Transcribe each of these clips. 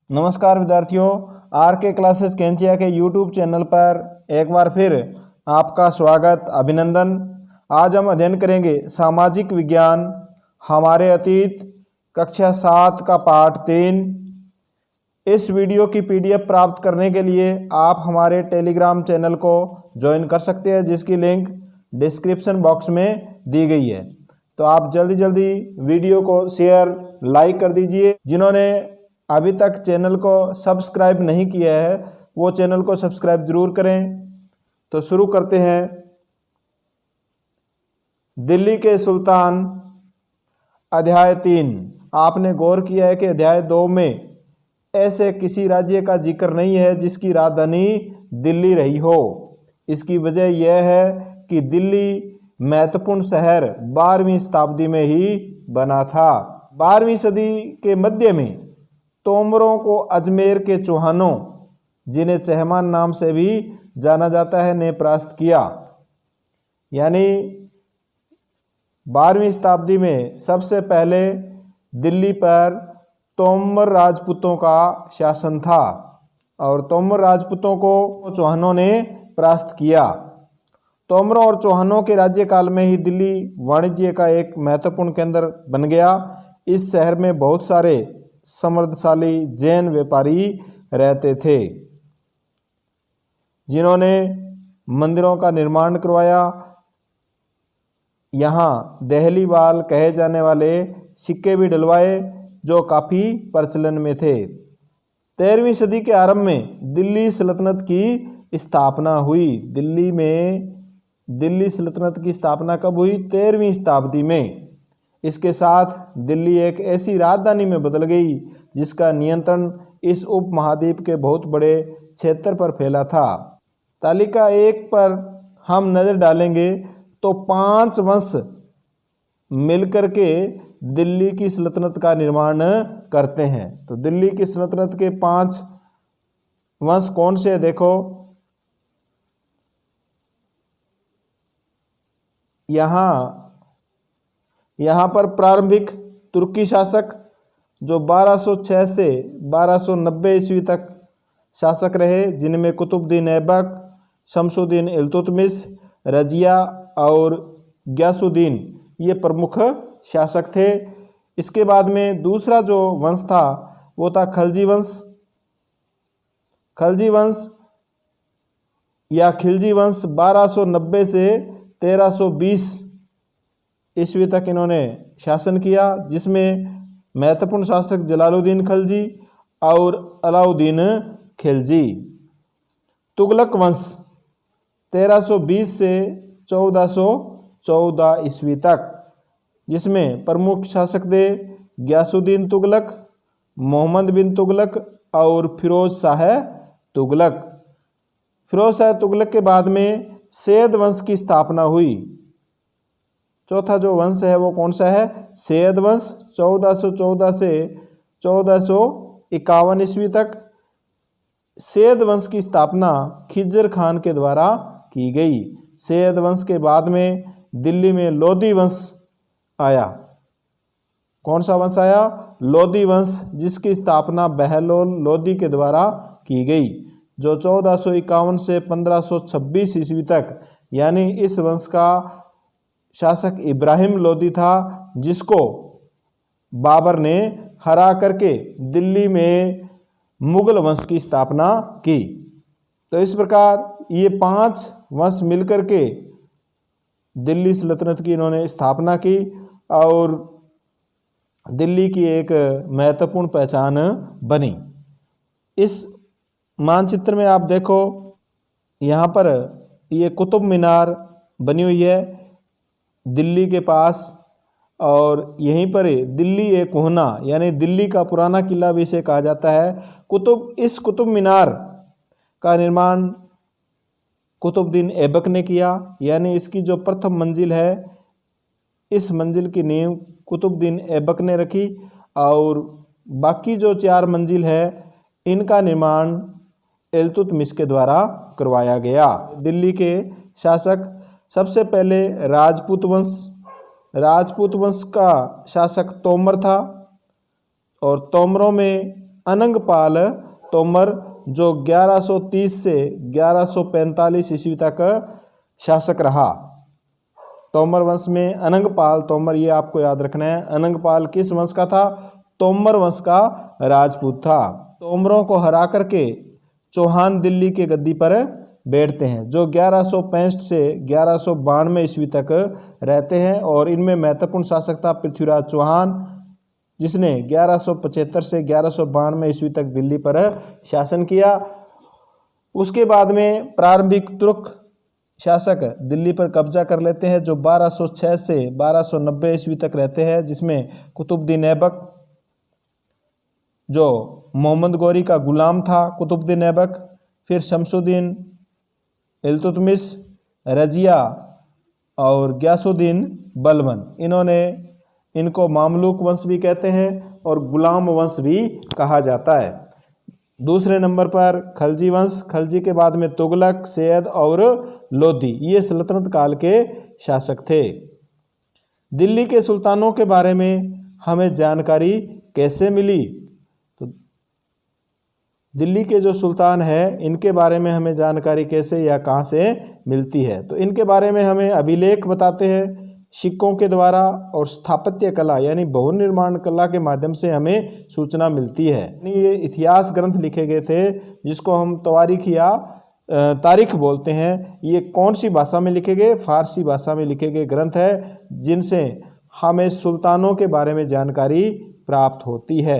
नमस्कार विद्यार्थियों, आर के क्लासेस कैंचिया के यूट्यूब चैनल पर एक बार फिर आपका स्वागत, अभिनंदन। आज हम अध्ययन करेंगे सामाजिक विज्ञान, हमारे अतीत, कक्षा 7 का पाठ 3। इस वीडियो की पीडीएफ प्राप्त करने के लिए आप हमारे टेलीग्राम चैनल को ज्वाइन कर सकते हैं, जिसकी लिंक डिस्क्रिप्शन बॉक्स में दी गई है। तो आप जल्दी जल्दी वीडियो को शेयर, लाइक कर दीजिए। जिन्होंने अभी तक चैनल को सब्सक्राइब नहीं किया है वो चैनल को सब्सक्राइब जरूर करें। तो शुरू करते हैं। दिल्ली के सुल्तान, अध्याय 3। आपने गौर किया है कि अध्याय 2 में ऐसे किसी राज्य का जिक्र नहीं है जिसकी राजधानी दिल्ली रही हो। इसकी वजह यह है कि दिल्ली महत्वपूर्ण शहर 12वीं शताब्दी में ही बना था। 12वीं सदी के मध्य में तोमरों को अजमेर के चौहानों, जिन्हें चहमान नाम से भी जाना जाता है, ने परास्त किया। यानी 12वीं शताब्दी में सबसे पहले दिल्ली पर तोमर राजपूतों का शासन था और तोमर राजपूतों को चौहानों ने परास्त किया। तोमरों और चौहानों के राज्यकाल में ही दिल्ली वाणिज्य का एक महत्वपूर्ण केंद्र बन गया। इस शहर में बहुत सारे समृद्धशाली जैन व्यापारी रहते थे, जिन्होंने मंदिरों का निर्माण करवाया। यहाँ दहलीवाल कहे जाने वाले सिक्के भी डलवाए, जो काफ़ी प्रचलन में थे। 13वीं सदी के आरंभ में दिल्ली सल्तनत की स्थापना हुई। दिल्ली सल्तनत की स्थापना कब हुई? 13वीं शताब्दी में। इसके साथ दिल्ली एक ऐसी राजधानी में बदल गई जिसका नियंत्रण इस उपमहाद्वीप के बहुत बड़े क्षेत्र पर फैला था। तालिका 1 पर हम नज़र डालेंगे तो 5 वंश मिलकर के दिल्ली की सल्तनत का निर्माण करते हैं। तो दिल्ली की सल्तनत के 5 वंश कौन से? देखो, यहाँ पर प्रारंभिक तुर्की शासक जो 1206 से 1290 ईस्वी तक शासक रहे, जिनमें कुतुबुद्दीन ऐबक, शमसुद्दीन इल्तुतमिश, रजिया और ग्यासुद्दीन ये प्रमुख शासक थे। इसके बाद में दूसरा जो वंश था वो था खलजी वंश। खलजी वंश या खिलजी वंश 1290 से 1320 ईस्वी तक इन्होंने शासन किया, जिसमें महत्वपूर्ण शासक जलालुद्दीन खलजी और अलाउद्दीन खिलजी। तुगलक वंश 1320 से 1414 ईस्वी तक, जिसमें प्रमुख शासक थे ग्यासुद्दीन तुगलक, मोहम्मद बिन तुगलक और फिरोज शाह तुगलक। फिरोज शाह तुगलक के बाद में सैयद वंश की स्थापना हुई। चौथा जो वंश है वो कौन सा है? सैयद वंश। 1414 से 1451 ईस्वी तक सैयद वंश की स्थापना खिज्र खान के द्वारा की गई। सैयद वंश के बाद में दिल्ली में लोधी वंश आया। कौन सा वंश आया? लोधी वंश, जिसकी स्थापना बहलोल लोधी के द्वारा की गई, जो 1451 से 1526 ईस्वी तक, यानी इस वंश का शासक इब्राहिम लोधी था, जिसको बाबर ने हरा करके दिल्ली में मुगल वंश की स्थापना की। तो इस प्रकार ये 5 वंश मिलकर के दिल्ली सल्तनत की इन्होंने स्थापना की और दिल्ली की एक महत्वपूर्ण पहचान बनी। इस मानचित्र में आप देखो, यहाँ पर ये कुतुब मीनार बनी हुई है दिल्ली के पास, और यहीं पर दिल्ली एक कोहना, यानी दिल्ली का पुराना किला भी इसे कहा जाता है। इस कुतुब मीनार का निर्माण कुतुबुद्दीन ऐबक ने किया, यानी इसकी जो प्रथम मंजिल है, इस मंजिल की नींव कुतुबुद्दीन ऐबक ने रखी और बाकी जो 4 मंजिल है इनका निर्माण इल्तुतमिश के द्वारा करवाया गया। दिल्ली के शासक सबसे पहले राजपूत वंश का शासक तोमर था और तोमरों में अनंगपाल तोमर जो 1130 से 1145 ईस्वी तक शासक रहा। तोमर वंश में अनंगपाल तोमर, ये आपको याद रखना है। अनंगपाल किस वंश का था? तोमर वंश का राजपूत था। तोमरों को हरा करके चौहान दिल्ली के गद्दी पर बैठते हैं, जो 1165 से 1192 ईस्वी तक रहते हैं। और इनमें महत्वपूर्ण शासक था पृथ्वीराज चौहान, जिसने 1175 से 1192 ईस्वी तक दिल्ली पर शासन किया। उसके बाद में प्रारंभिक तुर्क शासक दिल्ली पर कब्जा कर लेते हैं, जो 1206 से 1290 ईस्वी तक रहते हैं, जिसमें कुतुबुद्दीन ऐबक, जो मोहम्मद गौरी का गुलाम था, कुतुबुद्दीन ऐबक, फिर शमसुद्दीन, इल्तुतमिश, रजिया और गयासुद्दीन बलबन। इनको मामलुक वंश भी कहते हैं और गुलाम वंश भी कहा जाता है। दूसरे नंबर पर खलजी वंश, खलजी के बाद में तुगलक, सैयद और लोधी, ये सल्तनत काल के शासक थे। दिल्ली के सुल्तानों के बारे में हमें जानकारी कैसे मिली? तो दिल्ली के जो सुल्तान हैं, इनके बारे में हमें जानकारी कैसे या कहाँ से मिलती है? तो इनके बारे में हमें अभिलेख बताते हैं, सिक्कों के द्वारा और स्थापत्य कला यानी भवन निर्माण कला के माध्यम से हमें सूचना मिलती है। ये इतिहास ग्रंथ लिखे गए थे, जिसको हम तवारीख या तारीख बोलते हैं। ये कौन सी भाषा में लिखे गए? फारसी भाषा में लिखे गए ग्रंथ है, जिनसे हमें सुल्तानों के बारे में जानकारी प्राप्त होती है।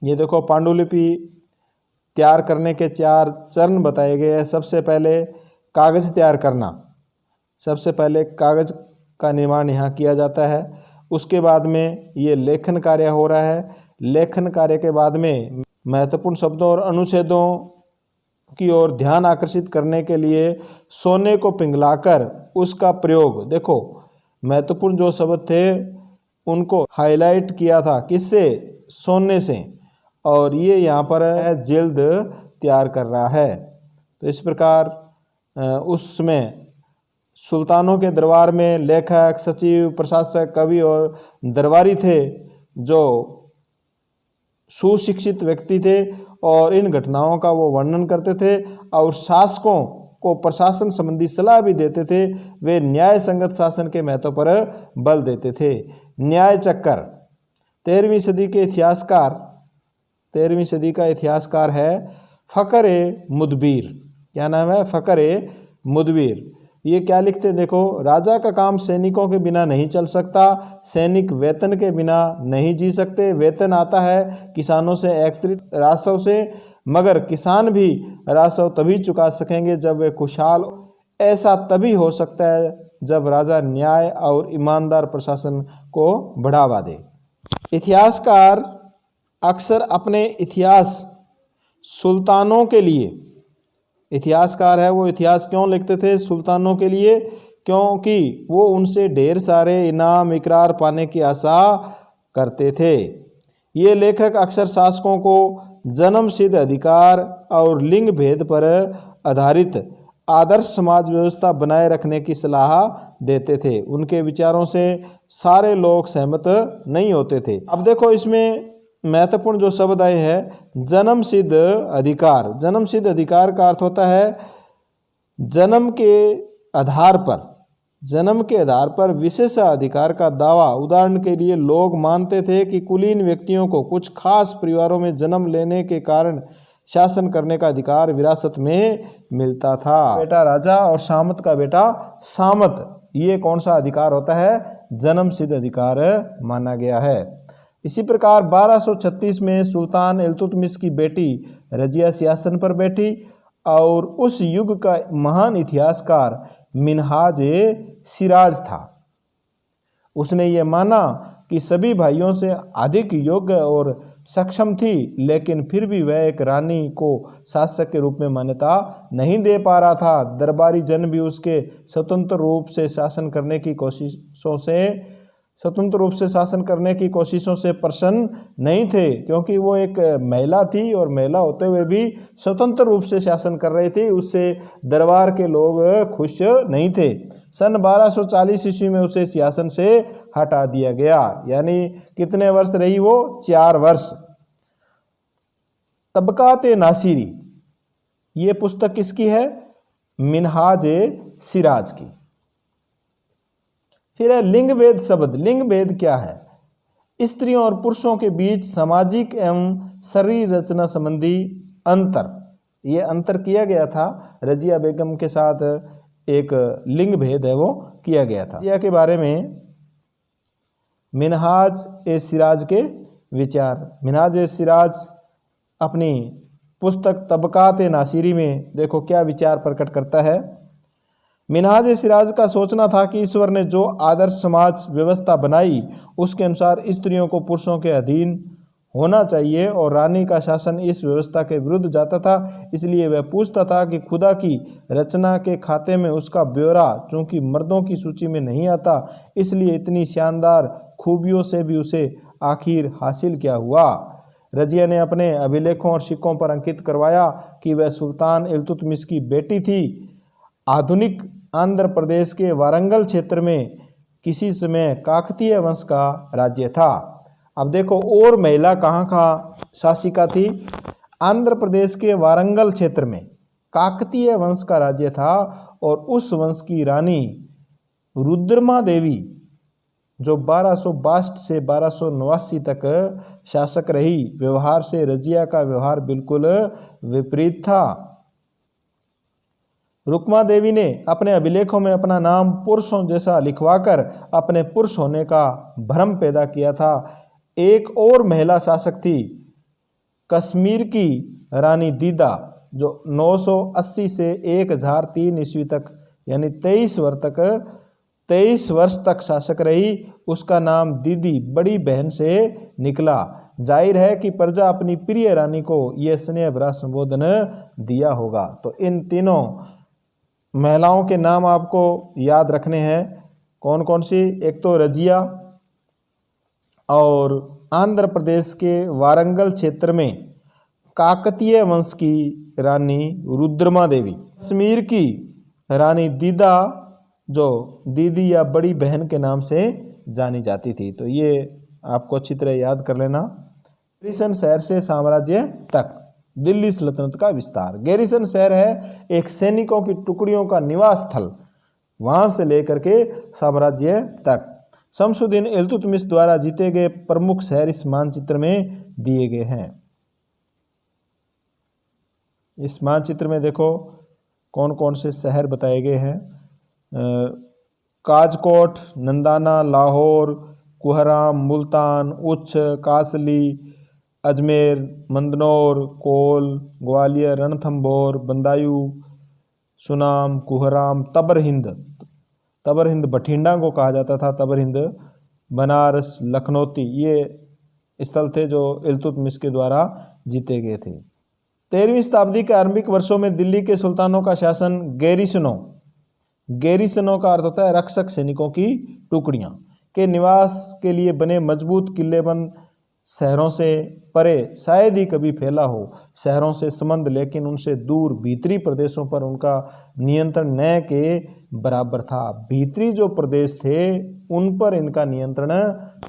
ये देखो, पांडुलिपि तैयार करने के 4 चरण बताए गए हैं। सबसे पहले कागज तैयार करना, सबसे पहले कागज का निर्माण यहाँ किया जाता है। उसके बाद में ये लेखन कार्य हो रहा है। लेखन कार्य के बाद में महत्वपूर्ण शब्दों और अनुच्छेदों की ओर ध्यान आकर्षित करने के लिए सोने को पिघलाकर उसका प्रयोग, देखो महत्वपूर्ण जो शब्द थे उनको हाईलाइट किया था, किससे? सोने से। और ये यहाँ पर जिल्द तैयार कर रहा है। तो इस प्रकार उसमें सुल्तानों के दरबार में लेखक, सचिव, प्रशासक, कवि और दरबारी थे, जो सुशिक्षित व्यक्ति थे और इन घटनाओं का वो वर्णन करते थे और शासकों को प्रशासन संबंधी सलाह भी देते थे। वे न्याय संगत शासन के महत्व पर बल देते थे। न्याय चक्कर 13वीं सदी के इतिहासकार, 13वीं सदी का इतिहासकार है फ़खर-ए-मुदबिर। क्या नाम है? फ़खर-ए-मुदबिर। ये क्या लिखते हैं? देखो, राजा का काम सैनिकों के बिना नहीं चल सकता, सैनिक वेतन के बिना नहीं जी सकते। वेतन आता है किसानों से एकत्रित राजस्व से, मगर किसान भी राजस्व तभी चुका सकेंगे जब वे खुशहाल। ऐसा तभी हो सकता है जब राजा न्याय और ईमानदार प्रशासन को बढ़ावा दे। इतिहासकार अक्सर अपने इतिहास सुल्तानों के लिए, इतिहासकार है वो इतिहास क्यों लिखते थे? सुल्तानों के लिए, क्योंकि वो उनसे ढेर सारे इनाम इकरार पाने की आशा करते थे। ये लेखक अक्सर शासकों को जन्म सिद्ध अधिकार और लिंग भेद पर आधारित आदर्श समाज व्यवस्था बनाए रखने की सलाह देते थे। उनके विचारों से सारे लोग सहमत नहीं होते थे। अब देखो, इसमें महत्वपूर्ण जो शब्द आए हैं, जन्म सिद्ध अधिकार। जन्म सिद्ध अधिकार का अर्थ होता है जन्म के आधार पर, जन्म के आधार पर विशेषाधिकार का दावा। उदाहरण के लिए लोग मानते थे कि कुलीन व्यक्तियों को कुछ खास परिवारों में जन्म लेने के कारण शासन करने का अधिकार विरासत में मिलता था। बेटा राजा और सामंत का बेटा सामंत, ये कौन सा अधिकार होता है? जन्म सिद्ध अधिकार माना गया है। इसी प्रकार 1236 में सुल्तान इल्तुतमिश की बेटी रजिया सिंहासन पर बैठी और उस युग का महान इतिहासकार मिन्हाज-ए-सिराज था। उसने ये माना कि सभी भाइयों से अधिक योग्य और सक्षम थी, लेकिन फिर भी वह एक रानी को शासक के रूप में मान्यता नहीं दे पा रहा था। दरबारी जन भी उसके स्वतंत्र रूप से शासन करने की कोशिशों से स्वतंत्र रूप से शासन करने की कोशिशों से प्रसन्न नहीं थे, क्योंकि वो एक महिला थी और महिला होते हुए भी स्वतंत्र रूप से शासन कर रही थी। उससे दरबार के लोग खुश नहीं थे। सन 1240 ईस्वी में उसे सिंहासन से हटा दिया गया। यानी कितने वर्ष रही वो? 4 वर्ष। तबकात-ए नासिरी, ये पुस्तक किसकी है? मिन्हाज-ए-सिराज की। फिर है लिंग भेद शब्द। लिंग भेद क्या है? स्त्रियों और पुरुषों के बीच सामाजिक एवं शरीर रचना संबंधी अंतर। ये अंतर किया गया था रजिया बेगम के साथ, एक लिंग भेद है वो किया गया था। रजिया के बारे में मिन्हाज-ए-सिराज के विचार। मिन्हाज-ए-सिराज अपनी पुस्तक तबकात-ए-नासिरी में देखो क्या विचार प्रकट करता है। मिन्हाज-ए-सिराज का सोचना था कि ईश्वर ने जो आदर्श समाज व्यवस्था बनाई उसके अनुसार स्त्रियों को पुरुषों के अधीन होना चाहिए, और रानी का शासन इस व्यवस्था के विरुद्ध जाता था। इसलिए वह पूछता था कि खुदा की रचना के खाते में उसका ब्यौरा चूंकि मर्दों की सूची में नहीं आता, इसलिए इतनी शानदार खूबियों से भी उसे आखिर हासिल क्या हुआ। रजिया ने अपने अभिलेखों और सिक्कों पर अंकित करवाया कि वह सुल्तान इल्तुतमिश की बेटी थी। आधुनिक आंध्र प्रदेश के वारंगल क्षेत्र में किसी समय काकतीय वंश का राज्य था। अब देखो और महिला कहाँ का शासिका थी? आंध्र प्रदेश के वारंगल क्षेत्र में काकतीय वंश का राज्य था, और उस वंश की रानी रुद्रमा देवी जो 1262 से 1289 तक शासक रही। व्यवहार से रजिया का व्यवहार बिल्कुल विपरीत था। रुक्मा देवी ने अपने अभिलेखों में अपना नाम पुरुषों जैसा लिखवाकर अपने पुरुष होने का भ्रम पैदा किया था। एक और महिला शासक थी कश्मीर की रानी दीदा, जो 980 से 1003 ईस्वी तक यानी 23 वर्ष तक शासक रही। उसका नाम दीदी बड़ी बहन से निकला। जाहिर है कि प्रजा अपनी प्रिय रानी को यह स्नेह भरा संबोधन दिया होगा। तो इन तीनों महिलाओं के नाम आपको याद रखने हैं। कौन कौन सी? एक तो रजिया, और आंध्र प्रदेश के वारंगल क्षेत्र में काकतीय वंश की रानी रुद्रमा देवी, कश्मीर की रानी दीदा जो दीदी या बड़ी बहन के नाम से जानी जाती थी। तो ये आपको अच्छी तरह याद कर लेना। गैरिसन शहर से साम्राज्य तक दिल्ली सल्तनत का विस्तार। गैरिसन शहर है एक सैनिकों की टुकड़ियों का निवास स्थल, वहां से लेकर के साम्राज्य तक। शमसुद्दीन इल्तुतमिश द्वारा जीते गए प्रमुख शहर इस मानचित्र में दिए गए हैं। इस मानचित्र में देखो कौन कौन से शहर बताए गए हैं। काजकोट, नंदाना, लाहौर, कुहराम, मुल्तान, उच्छ, कासली, अजमेर, मंदनौर, कोल, ग्वालियर, रणथंभौर, बंदायूं, सुनाम, कुहराम, तबरहिंद बठिंडा को कहा जाता था, तबरहिंद, बनारस, लखनौती, ये स्थल थे जो इल्तुतमिश के द्वारा जीते गए थे। 13वीं शताब्दी के आरंभिक वर्षों में दिल्ली के सुल्तानों का शासन गैरिसनों का अर्थ होता है रक्षक सैनिकों की टुकड़ियां के निवास के लिए बने मजबूत किलेबंद शहरों से परे शायद ही कभी फैला हो। शहरों से संबंध लेकिन उनसे दूर भीतरी प्रदेशों पर उनका नियंत्रण न के बराबर था। भीतरी जो प्रदेश थे उन पर इनका नियंत्रण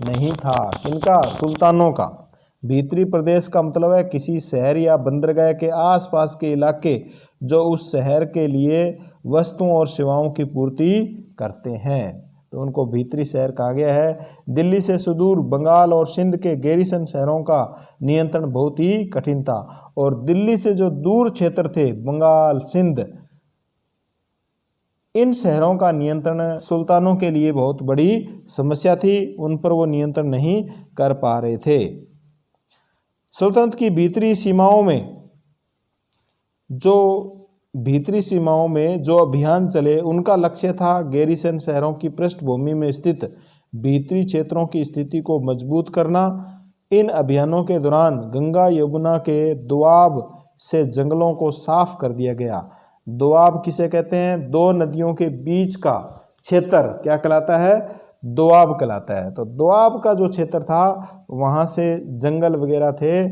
नहीं था। इनका सुल्तानों का भीतरी प्रदेश का मतलब है किसी शहर या बंदरगाह के आसपास के इलाके जो उस शहर के लिए वस्तुओं और सेवाओं की पूर्ति करते हैं, तो उनको भीतरी शहर कहा गया है। दिल्ली से सुदूर बंगाल और सिंध के गैरिसन शहरों का नियंत्रण बहुत ही कठिन था, और दिल्ली से जो दूर क्षेत्र थे बंगाल, सिंध, इन शहरों का नियंत्रण सुल्तानों के लिए बहुत बड़ी समस्या थी। उन पर वो नियंत्रण नहीं कर पा रहे थे। सल्तनत की भीतरी सीमाओं में जो अभियान चले उनका लक्ष्य था गैरिसन शहरों की पृष्ठभूमि में स्थित भीतरी क्षेत्रों की स्थिति को मजबूत करना। इन अभियानों के दौरान गंगा यमुना के दोआब से जंगलों को साफ कर दिया गया। दोआब किसे कहते हैं? दो नदियों के बीच का क्षेत्र क्या कहलाता है? दोआब कहलाता है। तो दोआब का जो क्षेत्र था वहाँ से जंगल वगैरह थे,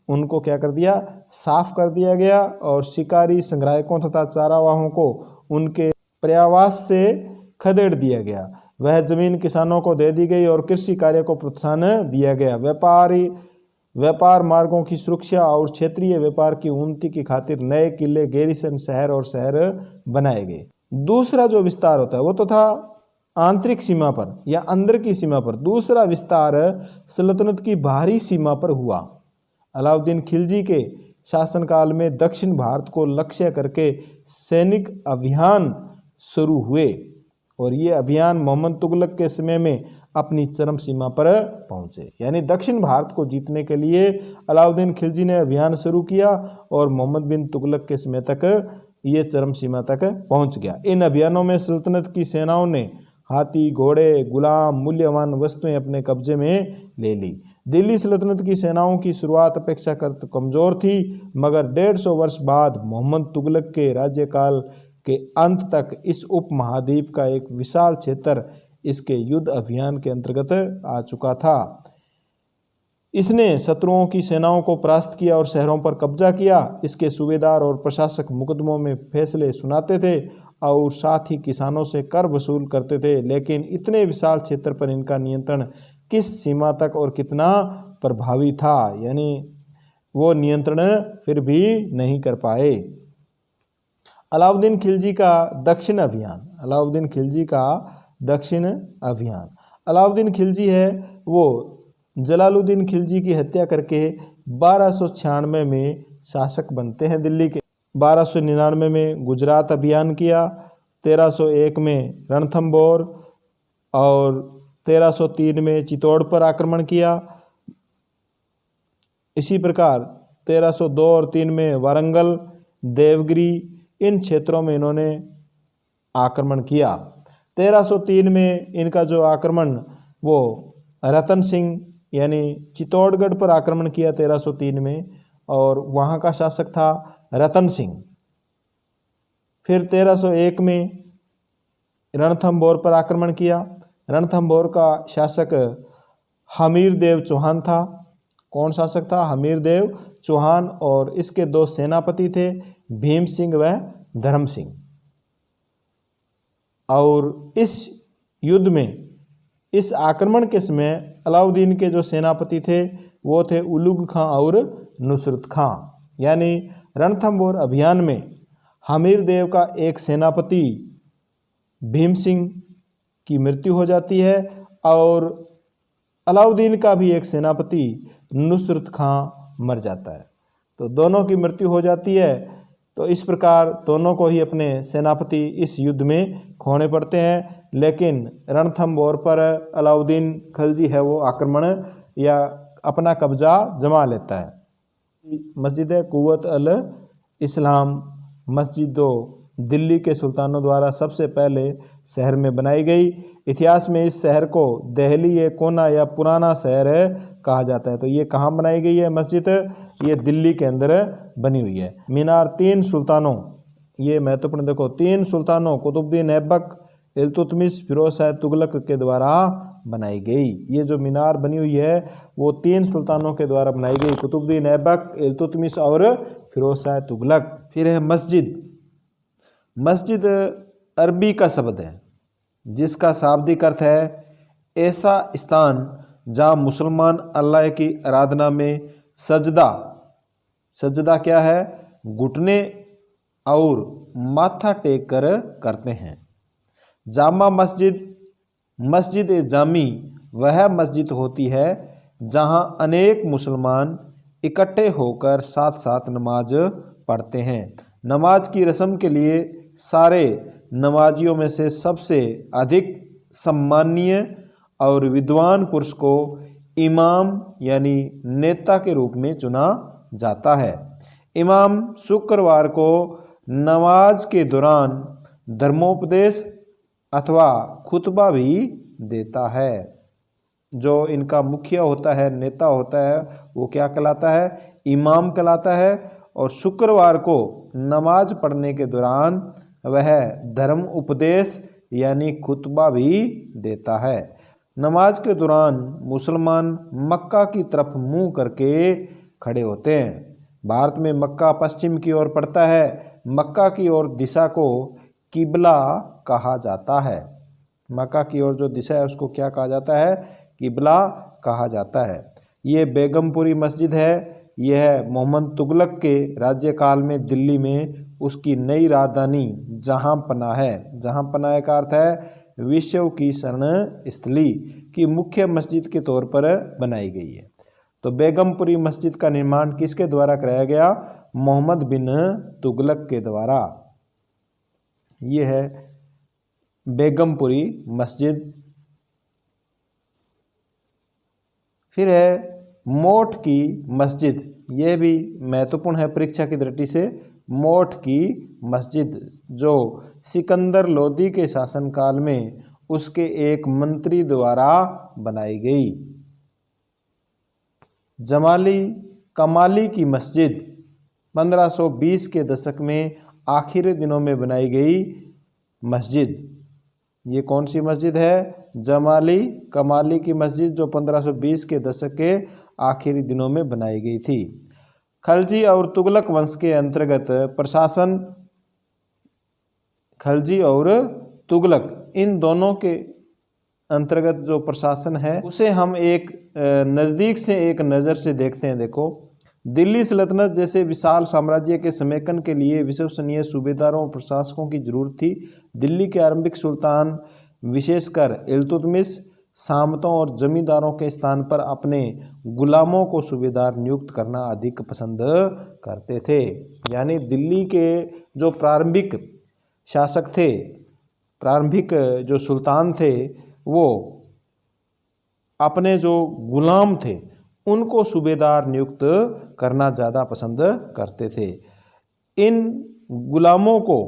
उनको क्या कर दिया, साफ कर दिया गया और शिकारी संग्राहकों तथा चारावाहों को उनके पर्यावास से खदेड़ दिया गया। वह जमीन किसानों को दे दी गई और कृषि कार्य को प्रोत्साहन दिया गया। व्यापार मार्गों की सुरक्षा और क्षेत्रीय व्यापार की उन्नति की खातिर नए किले, गैरिसन, शहर और शहर बनाए गए। दूसरा जो विस्तार होता है वो तो था आंतरिक सीमा पर या अंदर की सीमा पर। दूसरा विस्तार सल्तनत की बाहरी सीमा पर हुआ। अलाउद्दीन खिलजी के शासनकाल में दक्षिण भारत को लक्ष्य करके सैनिक अभियान शुरू हुए और ये अभियान मोहम्मद तुगलक के समय में अपनी चरम सीमा पर पहुंचे। यानी दक्षिण भारत को जीतने के लिए अलाउद्दीन खिलजी ने अभियान शुरू किया और मोहम्मद बिन तुगलक के समय तक ये चरम सीमा तक पहुंच गया। इन अभियानों में सल्तनत की सेनाओं ने हाथी, घोड़े, गुलाम, मूल्यवान वस्तुएं अपने कब्जे में ले ली। दिल्ली सल्तनत की सेनाओं की शुरुआत अपेक्षाकृत कमजोर थी, मगर 150 वर्ष बाद मोहम्मद तुगलक के राज्यकाल के अंत तक इस उपमहाद्वीप का एक विशाल क्षेत्र इसके युद्ध अभियान के अंतर्गत आ चुका था। इसने शत्रुओं की सेनाओं को परास्त किया और शहरों पर कब्जा किया। इसके सूबेदार और प्रशासक मुकदमों में फैसले सुनाते थे और साथ ही किसानों से कर वसूल करते थे, लेकिन इतने विशाल क्षेत्र पर इनका नियंत्रण किस सीमा तक और कितना प्रभावी था, यानी वो नियंत्रण फिर भी नहीं कर पाए। अलाउद्दीन खिलजी का दक्षिण अभियान। अलाउद्दीन खिलजी का दक्षिण अभियान। अलाउद्दीन खिलजी है वो जलालुद्दीन खिलजी की हत्या करके 1296 में शासक बनते हैं दिल्ली के। 1299 में गुजरात अभियान किया, 1301 में रणथंभौर और 1303 में चित्तौड़ पर आक्रमण किया। इसी प्रकार 1302 और 3 में वारंगल, देवगिरी, इन क्षेत्रों में इन्होंने आक्रमण किया। 1303 में इनका जो आक्रमण वो रतन सिंह यानी चित्तौड़गढ़ पर आक्रमण किया 1303 में, और वहाँ का शासक था रतन सिंह। फिर 1301 में रणथंभौर पर आक्रमण किया। रणथंभौर का शासक हमीर देव चौहान था। कौन शासक था? हमीर देव चौहान। और इसके दो सेनापति थे, भीम सिंह व धर्म सिंह। और इस युद्ध में, इस आक्रमण के समय अलाउद्दीन के जो सेनापति थे वो थे उलुग खां और नुसरत खां। यानी रणथंभौर अभियान में हमीर देव का एक सेनापति भीम सिंह की मृत्यु हो जाती है और अलाउद्दीन का भी एक सेनापति नुसरत खां मर जाता है। तो दोनों की मृत्यु हो जाती है। तो इस प्रकार दोनों को ही अपने सेनापति इस युद्ध में खोने पड़ते हैं। लेकिन रणथंभौर पर अलाउद्दीन खिलजी है वो आक्रमण या अपना कब्जा जमा लेता है। मस्जिद कुव्वत अल इस्लाम मस्जिद दिल्ली के सुल्तानों द्वारा सबसे पहले शहर में बनाई गई। इतिहास में इस शहर को दहली ए कोना या पुराना शहर कहा जाता है। तो ये कहाँ बनाई गई है मस्जिद? ये दिल्ली के अंदर बनी हुई है। मीनार 3 सुल्तानों, ये महत्वपूर्ण देखो, 3 सुल्तानों कुतुबुद्दीन ऐबक, इल्तुतमिश, फिरोज शाह तुगलक के द्वारा बनाई गई। ये जो मीनार बनी हुई है वो 3 सुल्तानों के द्वारा बनाई गई, कुतुबुद्दीन ऐबक, इल्तुतमिश और फिरोज शाह तुगलक। फिर है मस्जिद। मस्जिद अरबी का शब्द है जिसका शाब्दिक अर्थ है ऐसा स्थान जहाँ मुसलमान अल्लाह की आराधना में सजदा क्या है? घुटने और माथा टेक कर करते हैं। जामा मस्जिद, मस्जिद ए जामी वह मस्जिद होती है जहाँ अनेक मुसलमान इकट्ठे होकर साथ साथ नमाज पढ़ते हैं। नमाज की रस्म के लिए सारे नमाजियों में से सबसे अधिक सम्मानीय और विद्वान पुरुष को इमाम यानी नेता के रूप में चुना जाता है। इमाम शुक्रवार को नमाज के दौरान धर्मोपदेश अथवा खुतबा भी देता है। जो इनका मुखिया होता है, नेता होता है, वो क्या कहलाता है? इमाम कहलाता है। और शुक्रवार को नमाज पढ़ने के दौरान वह धर्म उपदेश यानी खुतबा भी देता है। नमाज के दौरान मुसलमान मक्का की तरफ मुंह करके खड़े होते हैं। भारत में मक्का पश्चिम की ओर पड़ता है। मक्का की ओर दिशा को किबला कहा जाता है। मक्का की ओर जो दिशा है उसको क्या कहा जाता है? किबला कहा जाता है। ये बेगमपुरी मस्जिद है। यह मोहम्मद तुगलक के राज्यकाल में दिल्ली में उसकी नई राजधानी जहांपना है। जहांपना का अर्थ है विश्व की शरण स्थली की मुख्य मस्जिद के तौर पर बनाई गई है। तो बेगमपुरी मस्जिद का निर्माण किसके द्वारा कराया गया? मोहम्मद बिन तुगलक के द्वारा। ये है बेगमपुरी मस्जिद। फिर है मोठ की मस्जिद। यह भी महत्वपूर्ण है परीक्षा की दृष्टि से। मोठ की मस्जिद जो सिकंदर लोदी के शासनकाल में उसके एक मंत्री द्वारा बनाई गई। जमाली कमाली की मस्जिद 1520 के दशक में आखिरी दिनों में बनाई गई मस्जिद। ये कौन सी मस्जिद है? जमाली कमाली की मस्जिद जो 1520 के दशक के आखिरी दिनों में बनाई गई थी। खलजी और तुगलक वंश के अंतर्गत प्रशासन, खलजी और तुगलक इन दोनों के अंतर्गत जो प्रशासन है उसे हम एक नज़दीक से एक नज़र से देखते हैं। देखो, दिल्ली सल्तनत जैसे विशाल साम्राज्य के समेकन के लिए विश्वसनीय सूबेदारों और प्रशासकों की जरूरत थी। दिल्ली के आरंभिक सुल्तान विशेषकर इल्तुतमिश सामंतों और जमींदारों के स्थान पर अपने गुलामों को सूबेदार नियुक्त करना अधिक पसंद करते थे। यानी दिल्ली के जो प्रारंभिक शासक थे, प्रारंभिक जो सुल्तान थे, वो अपने जो गुलाम थे उनको सूबेदार नियुक्त करना ज़्यादा पसंद करते थे। इन गुलामों को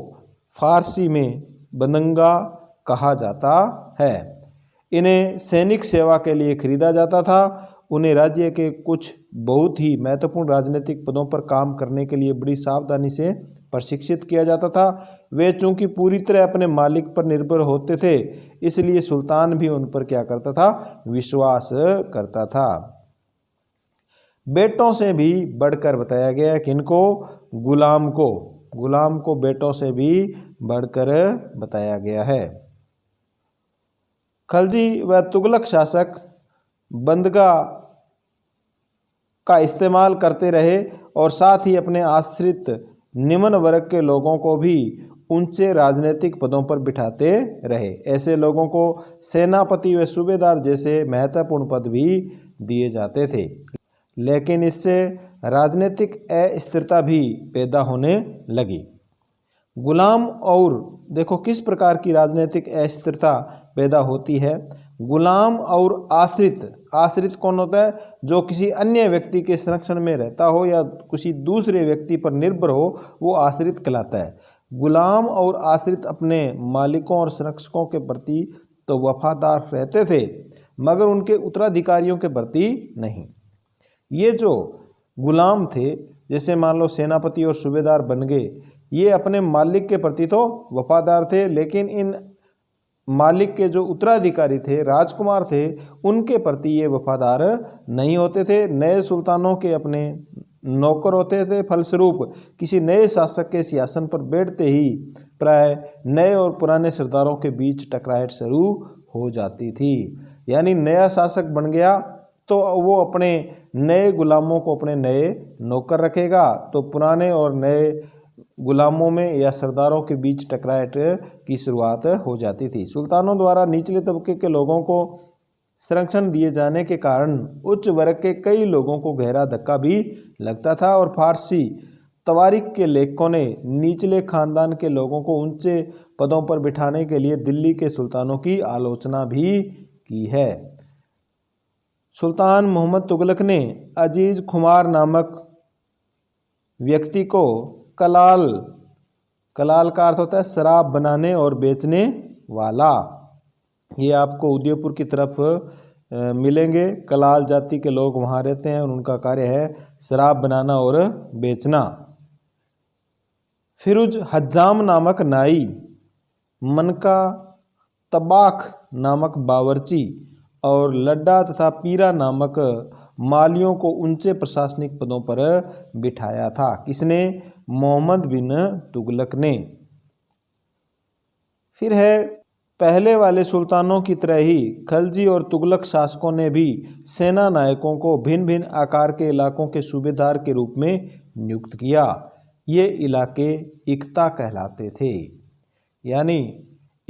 फारसी में बंदंगा कहा जाता है। इन्हें सैनिक सेवा के लिए खरीदा जाता था। उन्हें राज्य के कुछ बहुत ही महत्वपूर्ण राजनीतिक पदों पर काम करने के लिए बड़ी सावधानी से प्रशिक्षित किया जाता था। वे चूंकि पूरी तरह अपने मालिक पर निर्भर होते थे, इसलिए सुल्तान भी उन पर क्या करता था? विश्वास करता था। बेटों से भी बढ़कर बताया गया है किनको? गुलाम को। गुलाम को बेटों से भी बढ़कर बताया गया है। खलजी व तुगलक शासक बंदगा का इस्तेमाल करते रहे और साथ ही अपने आश्रित निम्न वर्ग के लोगों को भी ऊंचे राजनीतिक पदों पर बिठाते रहे। ऐसे लोगों को सेनापति व सूबेदार जैसे महत्वपूर्ण पद भी दिए जाते थे। लेकिन इससे राजनीतिक अस्थिरता भी पैदा होने लगी। गुलाम और देखो किस प्रकार की राजनीतिक अस्थिरता पैदा होती है। गुलाम और आश्रित। आश्रित कौन होता है? जो किसी अन्य व्यक्ति के संरक्षण में रहता हो या किसी दूसरे व्यक्ति पर निर्भर हो, वो आश्रित कहलाता है। गुलाम और आश्रित अपने मालिकों और संरक्षकों के प्रति तो वफादार रहते थे, मगर उनके उत्तराधिकारियों के प्रति नहीं। ये जो गुलाम थे, जैसे मान लो सेनापति और सूबेदार बन गए, ये अपने मालिक के प्रति तो वफादार थे, लेकिन इन मालिक के जो उत्तराधिकारी थे, राजकुमार थे, उनके प्रति ये वफादार नहीं होते थे। नए सुल्तानों के अपने नौकर होते थे। फलस्वरूप किसी नए शासक के सिंहासन पर बैठते ही प्राय नए और पुराने सरदारों के बीच टकराहट शुरू हो जाती थी। यानी नया शासक बन गया तो वो अपने नए गुलामों को अपने नए नौकर रखेगा, तो पुराने और नए गुलामों में या सरदारों के बीच टकराहट की शुरुआत हो जाती थी। सुल्तानों द्वारा निचले तबके के लोगों को संरक्षण दिए जाने के कारण उच्च वर्ग के कई लोगों को गहरा धक्का भी लगता था और फारसी तवारीख के लेखकों ने निचले खानदान के लोगों को ऊंचे पदों पर बिठाने के लिए दिल्ली के सुल्तानों की आलोचना भी की है। सुल्तान मोहम्मद तुगलक ने अजीज खुमार नामक व्यक्ति को कलाल, कलाल का अर्थ होता है शराब बनाने और बेचने वाला, ये आपको उदयपुर की तरफ मिलेंगे। कलाल जाति के लोग वहाँ रहते हैं और उनका कार्य है शराब बनाना और बेचना। फिरोज हज्जाम नामक नाई, मनका तबाख नामक बावर्ची और लड्डा तथा पीरा नामक मालियों को ऊंचे प्रशासनिक पदों पर बिठाया था। किसने? मोहम्मद बिन तुगलक ने। फिर है, पहले वाले सुल्तानों की तरह ही खलजी और तुगलक शासकों ने भी सेना नायकों को भिन्न भिन्न आकार के इलाकों के सूबेदार के रूप में नियुक्त किया। ये इलाके इक्ता कहलाते थे। यानी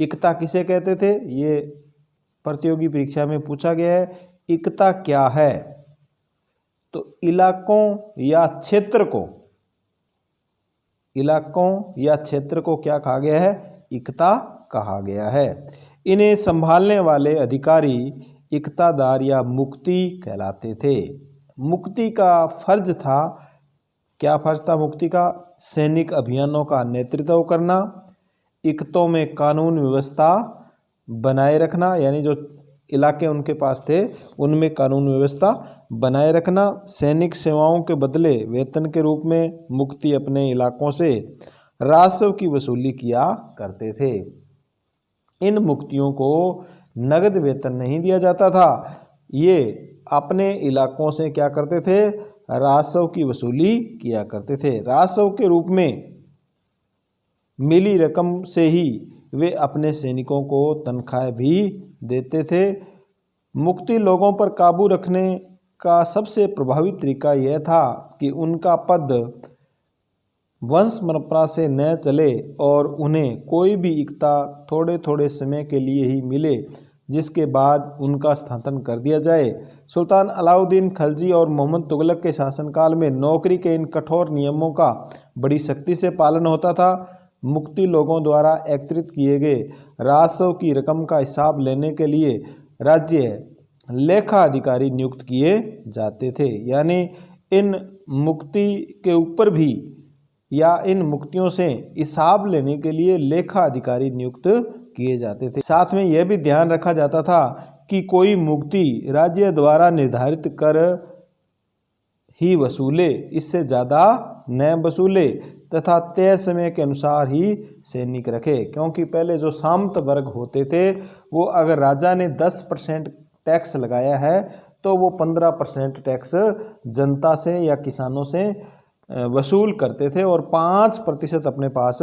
इक्ता किसे कहते थे? ये प्रतियोगी परीक्षा में पूछा गया है। इक्ता क्या है? तो इलाकों या क्षेत्र को क्या कहा गया है? इक्ता कहा गया है। इन्हें संभालने वाले अधिकारी इक्तादार या मुक्ति कहलाते थे। मुक्ति का फर्ज था, क्या फर्ज था मुक्ति का? सैनिक अभियानों का नेतृत्व करना, इक्तों में कानून व्यवस्था बनाए रखना, यानी जो इलाके उनके पास थे उनमें कानून व्यवस्था बनाए रखना, सैनिक सेवाओं के बदले वेतन के रूप में मुक्ति अपने इलाकों से राजस्व की वसूली किया करते थे। इन मुक्तियों को नगद वेतन नहीं दिया जाता था, ये अपने इलाकों से क्या करते थे? राजस्व की वसूली किया करते थे। राजस्व के रूप में मिली रकम से ही वे अपने सैनिकों को तनख्वाह भी देते थे। मुक्ति लोगों पर काबू रखने का सबसे प्रभावी तरीका यह था कि उनका पद वंश परंपरा से न चले और उन्हें कोई भी इक्ता थोड़े थोड़े समय के लिए ही मिले, जिसके बाद उनका स्थानांतरण कर दिया जाए। सुल्तान अलाउद्दीन खलजी और मोहम्मद तुगलक के शासनकाल में नौकरी के इन कठोर नियमों का बड़ी सख्ती से पालन होता था। मुक्ति लोगों द्वारा एकत्रित किए गए राजस्व की रकम का हिसाब लेने के लिए राज्य लेखा अधिकारी नियुक्त किए जाते थे। यानी इन मुक्ति के ऊपर भी या इन मुक्तियों से हिसाब लेने के लिए लेखा अधिकारी नियुक्त किए जाते थे। साथ में यह भी ध्यान रखा जाता था कि कोई मुक्ति राज्य द्वारा निर्धारित कर ही वसूले, इससे ज़्यादा न वसूले तथा तय समय के अनुसार ही सैनिक रखे। क्योंकि पहले जो सामंत वर्ग होते थे वो अगर राजा ने 10% टैक्स लगाया है तो वो 15% टैक्स जनता से या किसानों से वसूल करते थे और 5% अपने पास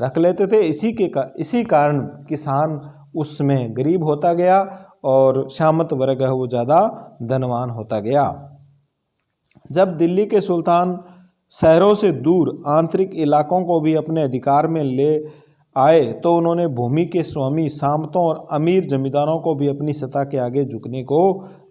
रख लेते थे। इसी कारण किसान उस समय गरीब होता गया और सामंत वर्ग है वो ज़्यादा धनवान होता गया। जब दिल्ली के सुल्तान शहरों से दूर आंतरिक इलाकों को भी अपने अधिकार में ले आए तो उन्होंने भूमि के स्वामी सामंतों और अमीर जमींदारों को भी अपनी सत्ता के आगे झुकने को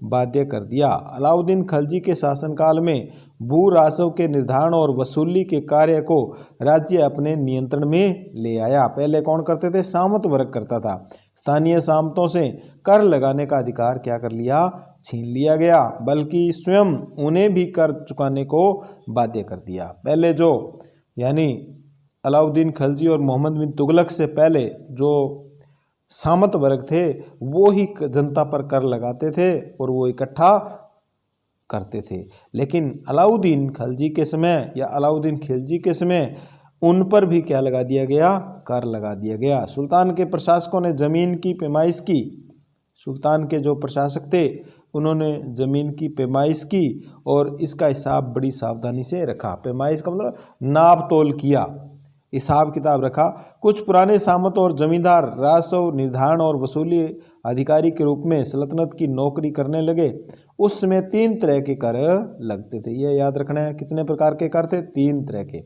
बाध्य कर दिया। अलाउद्दीन खलजी के शासनकाल में भू राजस्व के निर्धारण और वसूली के कार्य को राज्य अपने नियंत्रण में ले आया। पहले कौन करते थे? सामंत वर्ग करता था। स्थानीय सामंतों से कर लगाने का अधिकार क्या कर लिया? छीन लिया गया, बल्कि स्वयं उन्हें भी कर चुकाने को बाध्य कर दिया। पहले जो यानी अलाउद्दीन खलजी और मोहम्मद बिन तुगलक से पहले जो सामंत वर्ग थे वो ही जनता पर कर लगाते थे और वो इकट्ठा करते थे। लेकिन अलाउद्दीन खलजी के समय या अलाउद्दीन खिलजी के समय उन पर भी क्या लगा दिया गया? कर लगा दिया गया। सुल्तान के प्रशासकों ने जमीन की पैमाइश की। सुल्तान के जो प्रशासक थे उन्होंने ज़मीन की पैमाइश की और इसका हिसाब बड़ी सावधानी से रखा। पैमाइश का मतलब नाप तोल किया, हिसाब किताब रखा। कुछ पुराने सामंत और जमींदार राजस्व निर्धारण और वसूली अधिकारी के रूप में सल्तनत की नौकरी करने लगे। उस समय 3 तरह के कर लगते थे, यह याद रखना है। कितने प्रकार के कर थे? 3 तरह के।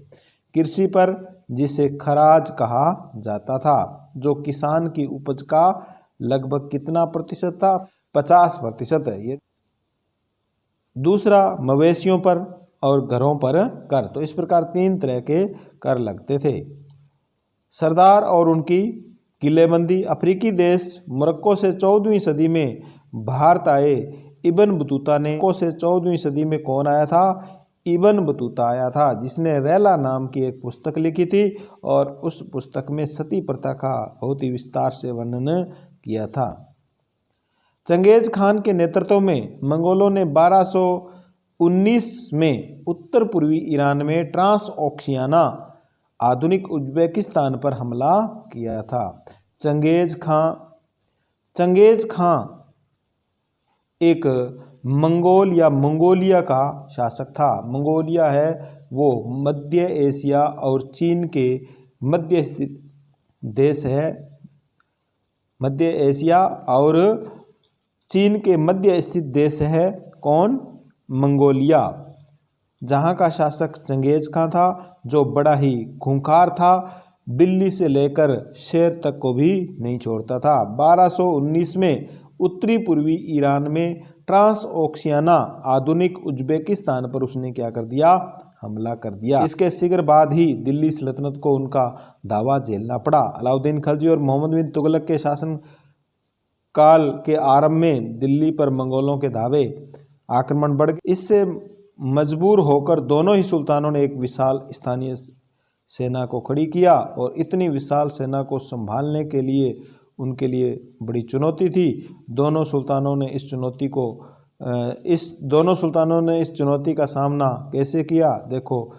कृषि पर, जिसे खराज कहा जाता था, जो किसान की उपज का लगभग कितना प्रतिशत था? 50% है ये। दूसरा मवेशियों पर और घरों पर कर। तो इस प्रकार 3 तरह के कर लगते थे। सरदार और उनकी किलेबंदी। अफ्रीकी देश मोरक्को से 14वीं सदी में भारत आए इब्न बतूता ने से 14वीं सदी में कौन आया था? इब्न बतूता आया था, जिसने रैला नाम की एक पुस्तक लिखी थी और उस पुस्तक में सती प्रथा का बहुत ही विस्तार से वर्णन किया था। चंगेज खान के नेतृत्व में मंगोलों ने 1219 में उत्तर पूर्वी ईरान में ट्रांस ओक्शियाना आधुनिक उज्बेकिस्तान पर हमला किया था। चंगेज खां एक मंगोल या मंगोलिया का शासक था। मंगोलिया है वो मध्य एशिया और चीन के मध्य स्थित देश है। मध्य एशिया और चीन के मध्य स्थित देश है कौन? मंगोलिया। जहाँ का शासक चंगेज खां था, जो बड़ा ही खूंखार था, बिल्ली से लेकर शेर तक को भी नहीं छोड़ता था। 1219 में उत्तरी पूर्वी ईरान में ट्रांस ओक्सियाना आधुनिक उज्बेकिस्तान पर उसने क्या कर दिया? हमला कर दिया। इसके शीघ्र बाद ही दिल्ली सल्तनत को उनका दावा झेलना पड़ा। अलाउद्दीन खिलजी और मोहम्मद बिन तुगलक के शासन काल के आरंभ में दिल्ली पर मंगोलों के धावे आक्रमण बढ़ गए। इससे मजबूर होकर दोनों ही सुल्तानों ने एक विशाल स्थानीय सेना को खड़ी किया और इतनी विशाल सेना को संभालने के लिए उनके लिए बड़ी चुनौती थी। दोनों सुल्तानों ने इस चुनौती का सामना कैसे किया? देखो,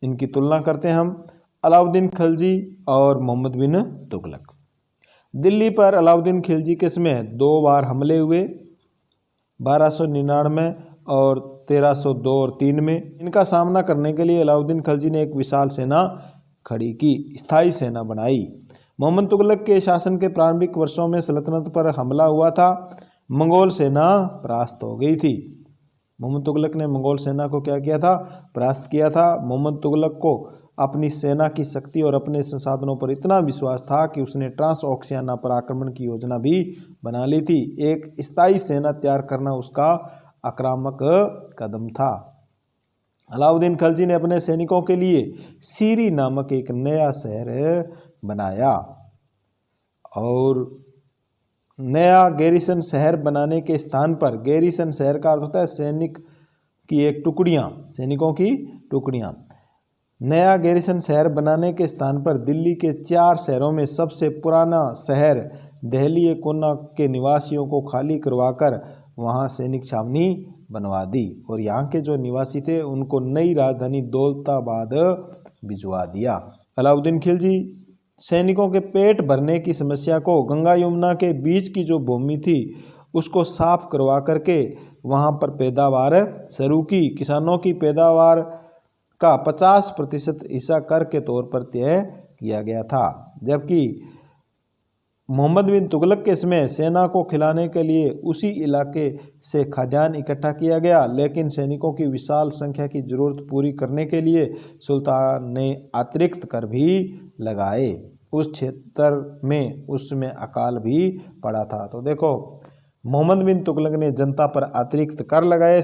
इनकी तुलना करते हैं हम, अलाउद्दीन खिलजी और मोहम्मद बिन तुगलक। दिल्ली पर अलाउद्दीन खिलजी के समय 2 बार हमले हुए, 1299 और 1302 और 3 में। इनका सामना करने के लिए अलाउद्दीन खिलजी ने एक विशाल सेना खड़ी की, स्थायी सेना बनाई। मोहम्मद तुगलक के शासन के प्रारंभिक वर्षों में सल्तनत पर हमला हुआ था, मंगोल सेना परास्त हो गई थी। मोहम्मद तुगलक ने मंगोल सेना को क्या किया था? परास्त किया था। मोहम्मद तुगलक को अपनी सेना की शक्ति और अपने संसाधनों पर इतना विश्वास था कि उसने ट्रांस ओक्सियाना पर आक्रमण की योजना भी बना ली थी। एक स्थायी सेना तैयार करना उसका आक्रामक कदम था। अलाउद्दीन खिलजी ने अपने सैनिकों के लिए सीरी नामक एक नया शहर बनाया और नया गैरिसन शहर बनाने के स्थान पर, गैरिसन शहर का अर्थ होता है सैनिकों की टुकड़ियाँ। नया गैरिसन शहर बनाने के स्थान पर दिल्ली के 4 शहरों में सबसे पुराना शहर दहली कोना के निवासियों को खाली करवाकर वहाँ सैनिक छावनी बनवा दी और यहाँ के जो निवासी थे उनको नई राजधानी दौलताबाद भिजवा दिया। अलाउद्दीन खिलजी सैनिकों के पेट भरने की समस्या को, गंगा यमुना के बीच की जो भूमि थी उसको साफ करवा करके वहाँ पर पैदावार शुरू की। किसानों की पैदावार का 50% हिस्सा कर के तौर पर तय किया गया था। जबकि मोहम्मद बिन तुगलक के समय सेना को खिलाने के लिए उसी इलाके से खाद्यान्न इकट्ठा किया गया, लेकिन सैनिकों की विशाल संख्या की जरूरत पूरी करने के लिए सुल्तान ने अतिरिक्त कर भी लगाए। उस क्षेत्र में उस समय अकाल भी पड़ा था। तो देखो, मोहम्मद बिन तुगलक ने जनता पर अतिरिक्त कर लगाए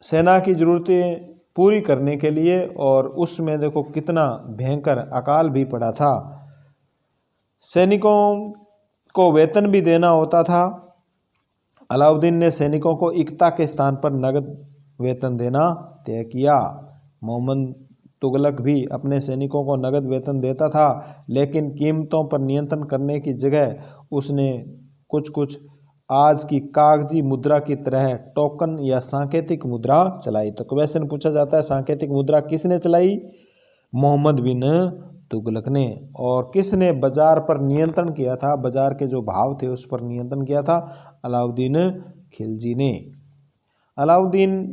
सेना की जरूरतें पूरी करने के लिए, और उसमें देखो कितना भयंकर अकाल भी पड़ा था। सैनिकों को वेतन भी देना होता था। अलाउद्दीन ने सैनिकों को एकता के स्थान पर नगद वेतन देना तय किया। मोहम्मद तुगलक भी अपने सैनिकों को नगद वेतन देता था, लेकिन कीमतों पर नियंत्रण करने की जगह उसने कुछ आज की कागजी मुद्रा की तरह टोकन या सांकेतिक मुद्रा चलाई। तो क्वेश्चन पूछा जाता है, सांकेतिक मुद्रा किसने चलाई? मोहम्मद बिन तुगलक ने। और किसने बाजार पर नियंत्रण किया था? बाजार के जो भाव थे उस पर नियंत्रण किया था अलाउद्दीन खिलजी ने। अलाउद्दीन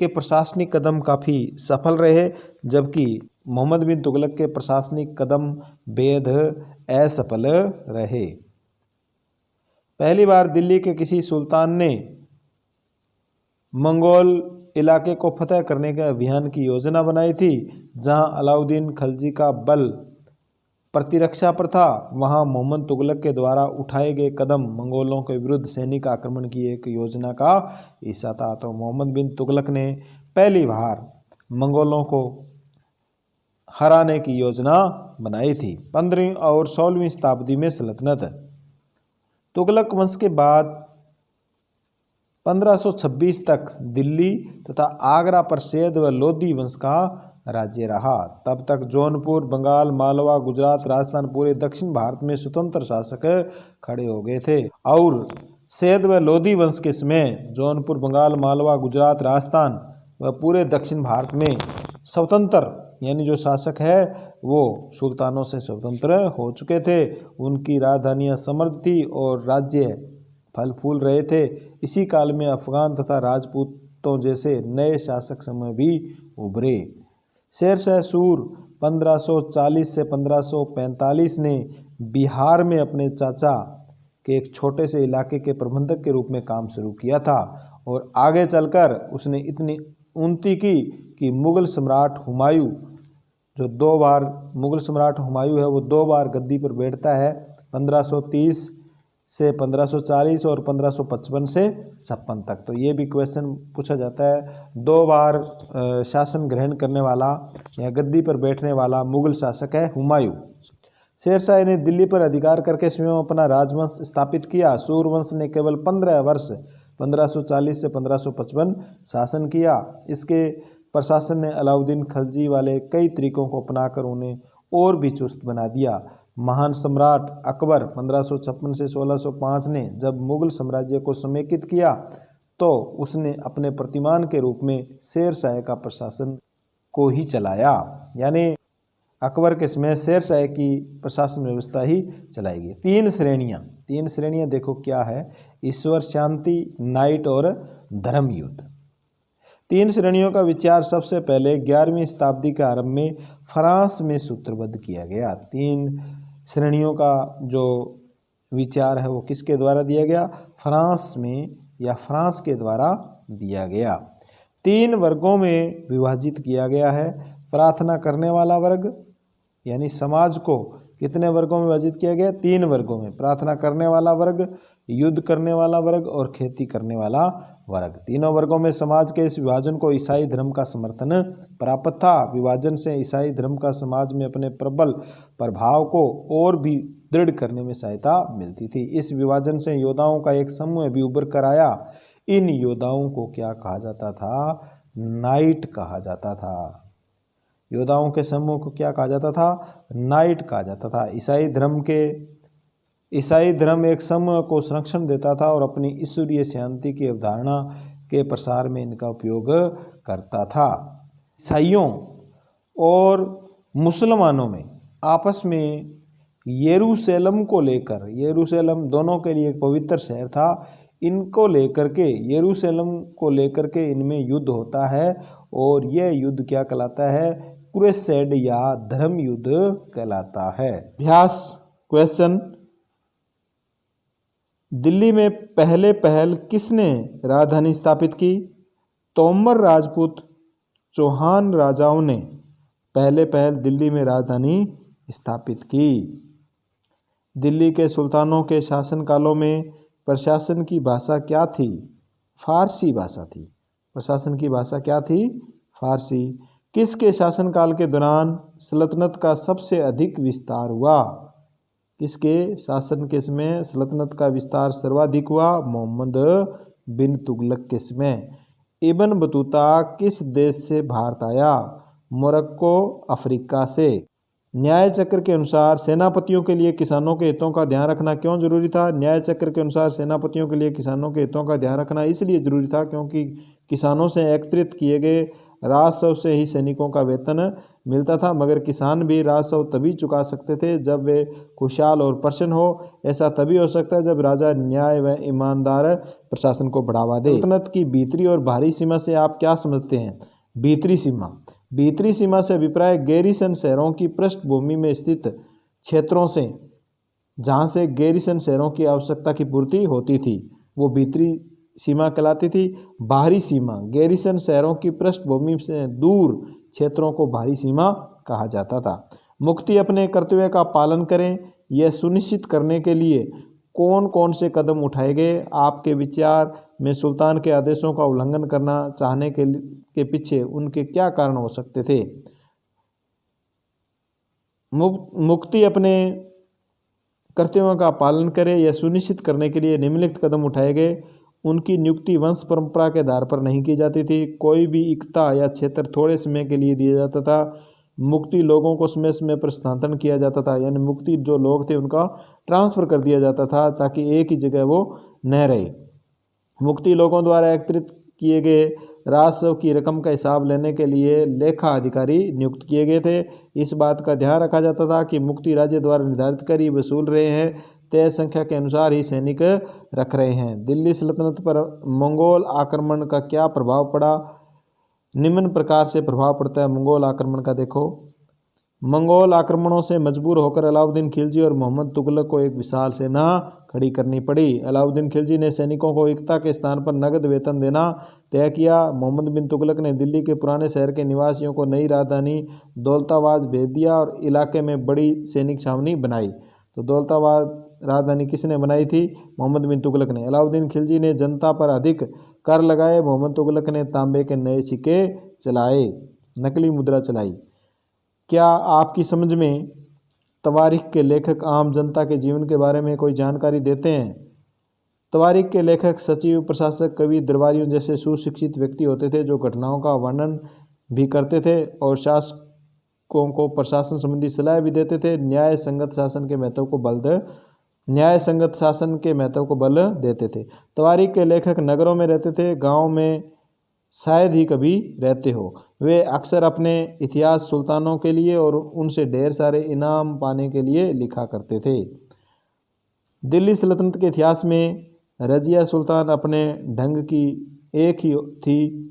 के प्रशासनिक कदम काफ़ी सफल रहे, जबकि मोहम्मद बिन तुगलक के प्रशासनिक कदम बेहद असफल रहे। पहली बार दिल्ली के किसी सुल्तान ने मंगोल इलाके को फतह करने के अभियान की योजना बनाई थी। जहां अलाउद्दीन खिलजी का बल प्रतिरक्षा पर था, वहां मोहम्मद तुगलक के द्वारा उठाए गए कदम मंगोलों के विरुद्ध सैनिक आक्रमण की एक योजना का हिस्सा था। तो मोहम्मद बिन तुगलक ने पहली बार मंगोलों को हराने की योजना बनाई थी। 15वीं और 16वीं शताब्दी में सल्तनत। तुगलक वंश के बाद 1526 तक दिल्ली तथा आगरा पर सैयद व लोधी वंश का राज्य रहा। तब तक जौनपुर, बंगाल, मालवा, गुजरात, राजस्थान, पूरे दक्षिण भारत में स्वतंत्र शासक खड़े हो गए थे। और सैयद व लोधी वंश के समय जौनपुर, बंगाल, मालवा, गुजरात, राजस्थान व पूरे दक्षिण भारत में स्वतंत्र यानी जो शासक है वो सुल्तानों से स्वतंत्र हो चुके थे। उनकी राजधानियाँ समृद्ध थी और राज्य फल फूल रहे थे। इसी काल में अफगान तथा राजपूतों जैसे नए शासक समूह भी उभरे। शेरशाह सूर 1540 से 1545 ने बिहार में अपने चाचा के एक छोटे से इलाके के प्रबंधक के रूप में काम शुरू किया था और आगे चलकर उसने इतनी उन्नति की कि मुगल सम्राट हुमायूं जो 2 बार मुगल सम्राट हुमायूं है वो 2 बार गद्दी पर बैठता है, 1530 से 1540 और 1555 से 56 तक। तो ये भी क्वेश्चन पूछा जाता है, 2 बार शासन ग्रहण करने वाला या गद्दी पर बैठने वाला मुगल शासक है हुमायूं। शेरशाह ने दिल्ली पर अधिकार करके स्वयं अपना राजवंश स्थापित किया। सूरवंश ने केवल 15 वर्ष 1540 से 1555 शासन किया। इसके प्रशासन ने अलाउद्दीन खलजी वाले कई तरीकों को अपनाकर उन्हें और भी चुस्त बना दिया। महान सम्राट अकबर 1556 से 1605 ने जब मुगल साम्राज्य को समेकित किया तो उसने अपने प्रतिमान के रूप में शेरशाह का प्रशासन को ही चलाया, यानी अकबर के समय शेरशाह की प्रशासन व्यवस्था ही चलाई गई। 3 श्रेणियां देखो क्या है, ईश्वर, शांति, नाइट और धर्म युद्ध। 3 श्रेणियों का विचार सबसे पहले 11वीं शताब्दी के आरंभ में फ्रांस में सूत्रबद्ध किया गया। 3 श्रेणियों का जो विचार है वो किसके द्वारा दिया गया? फ्रांस में या फ्रांस के द्वारा दिया गया। 3 वर्गों में विभाजित किया गया है। प्रार्थना करने वाला वर्ग, यानी समाज को कितने वर्गों में विभाजित किया गया? 3 वर्गों में। प्रार्थना करने वाला वर्ग, युद्ध करने वाला वर्ग और खेती करने वाला वर्ग। तीनों वर्गों में समाज के इस विभाजन को ईसाई धर्म का समर्थन प्राप्त था। विभाजन से ईसाई धर्म का समाज में अपने प्रबल प्रभाव को और भी दृढ़ करने में सहायता मिलती थी। इस विभाजन से योद्धाओं का एक समूह भी उभर कर आया। इन योद्धाओं को क्या कहा जाता था? नाइट कहा जाता था। योद्धाओं के समूह को क्या कहा जाता था? नाइट कहा जाता था। ईसाई धर्म एक समूह को संरक्षण देता था और अपनी ईश्वरीय शांति की अवधारणा के प्रसार में इनका उपयोग करता था। ईसाइयों और मुसलमानों में आपस में यरूशलेम को लेकर, यरूशलेम दोनों के लिए एक पवित्र शहर था, इनको लेकर के, यरूशलेम को लेकर के इनमें युद्ध होता है और यह युद्ध क्या कहलाता है? क्रूसेड या धर्म युद्ध कहलाता है। अभ्यास क्वेश्चन, दिल्ली में पहल किसने राजधानी स्थापित की? तोमर राजपूत चौहान राजाओं ने पहल दिल्ली में राजधानी स्थापित की। दिल्ली के सुल्तानों के शासनकालों में प्रशासन की भाषा क्या थी? फारसी भाषा थी। प्रशासन की भाषा क्या थी? फारसी। किसके शासनकाल के दौरान सल्तनत का सबसे अधिक विस्तार हुआ? किसके शासन के समय सल्तनत का विस्तार सर्वाधिक हुआ? मोहम्मद बिन तुगलक के समय। इब्न बतूता किस देश से भारत आया? मोरक्को, अफ्रीका से। न्याय चक्र के अनुसार सेनापतियों के लिए किसानों के हितों का ध्यान रखना क्यों जरूरी था? न्याय चक्र के अनुसार सेनापतियों के लिए किसानों के हितों का ध्यान रखना इसलिए जरूरी था क्योंकि किसानों से एकत्रित किए गए राजस्व से ही सैनिकों का वेतन मिलता था, मगर किसान भी राजस्व तभी चुका सकते थे जब वे खुशहाल और प्रसन्न हो। ऐसा तभी हो सकता है जब राजा न्याय व ईमानदार प्रशासन को बढ़ावा दे। सल्तनत की भीतरी और बाहरी सीमा से आप क्या समझते हैं? भीतरी सीमा से अभिप्राय गैरिसन शहरों की पृष्ठभूमि में स्थित क्षेत्रों से, जहाँ से गैरिसन शहरों की आवश्यकता की पूर्ति होती थी, वो भीतरी सीमा कहलाती थी। बाहरी सीमा गैरिसन शहरों की पृष्ठभूमि से दूर क्षेत्रों को बाहरी सीमा कहा जाता था। मुक्ति अपने कर्तव्य का पालन करें, यह सुनिश्चित करने के लिए कौन कौन से कदम उठाए गए? आपके विचार में सुल्तान के आदेशों का उल्लंघन करना चाहने के पीछे उनके क्या कारण हो सकते थे? मुक्ति अपने कर्तव्यों का पालन करे यह सुनिश्चित करने के लिए निम्नलिखित कदम उठाए गए। उनकी नियुक्ति वंश परंपरा के आधार पर नहीं की जाती थी। कोई भी इक्ता या क्षेत्र थोड़े समय के लिए दिया जाता था। मुक्ति लोगों को समय समय पर स्थानांतरण किया जाता था, यानी मुक्ति जो लोग थे उनका ट्रांसफ़र कर दिया जाता था ताकि एक ही जगह वो न रहे। मुक्ति लोगों द्वारा एकत्रित किए गए राजस्व की रकम का हिसाब लेने के लिए लेखा अधिकारी नियुक्त किए गए थे। इस बात का ध्यान रखा जाता था कि मुक्ति राज्य द्वारा निर्धारित कर ही वसूल रहे हैं, तय संख्या के अनुसार ही सैनिक रख रहे हैं। दिल्ली सल्तनत पर मंगोल आक्रमण का क्या प्रभाव पड़ा? निम्न प्रकार से प्रभाव पड़ता है मंगोल आक्रमण का। देखो, मंगोल आक्रमणों से मजबूर होकर अलाउद्दीन खिलजी और मोहम्मद तुगलक को एक विशाल सेना खड़ी करनी पड़ी। अलाउद्दीन खिलजी ने सैनिकों को एकता के स्थान पर नगद वेतन देना तय किया। मोहम्मद बिन तुगलक ने दिल्ली के पुराने शहर के निवासियों को नई राजधानी दौलताबाद भेज दिया और इलाके में बड़ी सैनिक छावनी बनाई। तो दौलताबाद राजधानी किसने बनाई थी? मोहम्मद बिन तुगलक ने। अलाउद्दीन खिलजी ने जनता पर अधिक कर लगाए। मोहम्मद तुगलक ने तांबे के नए सिक्के चलाए, नकली मुद्रा चलाई। क्या आपकी समझ में तवारीख के लेखक आम जनता के जीवन के बारे में कोई जानकारी देते हैं? तवारीख के लेखक सचिव, प्रशासक, कवि, दरबारियों जैसे सुशिक्षित व्यक्ति होते थे जो घटनाओं का वर्णन भी करते थे और शासकों को प्रशासन संबंधी सलाह भी देते थे। न्याय संगत शासन के महत्व को बल देते थे। तवारीख के लेखक नगरों में रहते थे, गाँव में शायद ही कभी रहते हो। वे अक्सर अपने इतिहास सुल्तानों के लिए और उनसे ढेर सारे इनाम पाने के लिए लिखा करते थे। दिल्ली सल्तनत के इतिहास में रजिया सुल्तान अपने ढंग की एक ही थी।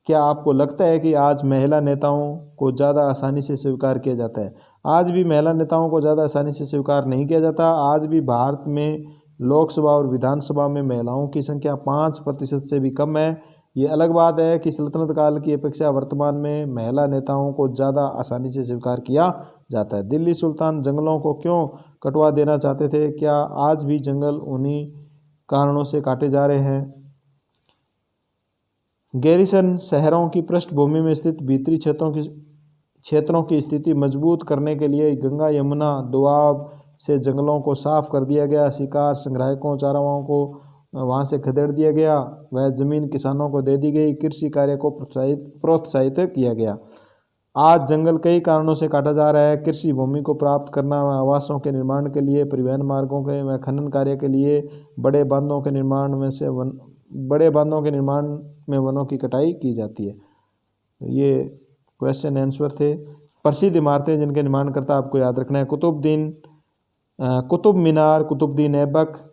क्या आपको लगता है कि आज महिला नेताओं को ज़्यादा आसानी से स्वीकार किया जाता है? आज भी महिला नेताओं को ज़्यादा आसानी से स्वीकार नहीं किया जाता। आज भी भारत में लोकसभा और विधानसभा में महिलाओं की संख्या 5% से भी कम है। ये अलग बात है कि सल्तनत काल की अपेक्षा वर्तमान में महिला नेताओं को ज़्यादा आसानी से स्वीकार किया जाता है। दिल्ली सुल्तान जंगलों को क्यों कटवा देना चाहते थे? क्या आज भी जंगल उन्हीं कारणों से काटे जा रहे हैं? गैरिसन शहरों की पृष्ठभूमि में स्थित भीतरी क्षेत्रों की स्थिति मजबूत करने के लिए गंगा यमुना दोआब से जंगलों को साफ कर दिया गया। शिकार संग्राहकों, चारावाओं को वहाँ से खदेड़ दिया गया। वह जमीन किसानों को दे दी गई। कृषि कार्य को प्रोत्साहित किया गया। आज जंगल कई कारणों से काटा जा रहा है। कृषि भूमि को प्राप्त करना, आवासों के निर्माण के लिए, परिवहन मार्गों के व खनन कार्य के लिए, बड़े बांधों के निर्माण में वनों की कटाई की जाती है। ये क्वेश्चन आंसर थे। प्रसिद्ध इमारतें जिनके निर्माणकर्ता आपको याद रखना है: कुतुब मीनार कुतुबुद्दीन ऐबक,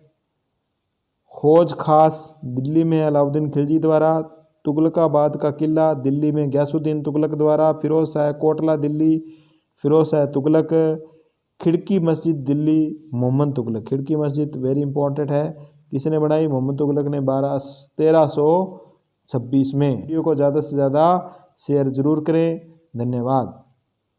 हौज खास दिल्ली में अलाउद्दीन खिलजी द्वारा, तुगलकाबाद का किला दिल्ली में गयासुद्दीन तुगलक द्वारा, फिरोज शाह कोटला दिल्ली फिरोज शाह तुगलक, खिड़की मस्जिद दिल्ली मोहम्मद तुगलक। खिड़की मस्जिद वेरी इंपॉर्टेंट है, किसने बनाई? मोहम्मद तुगलक ने 1326 में। वीडियो को ज़्यादा से ज़्यादा शेयर जरूर करें। धन्यवाद।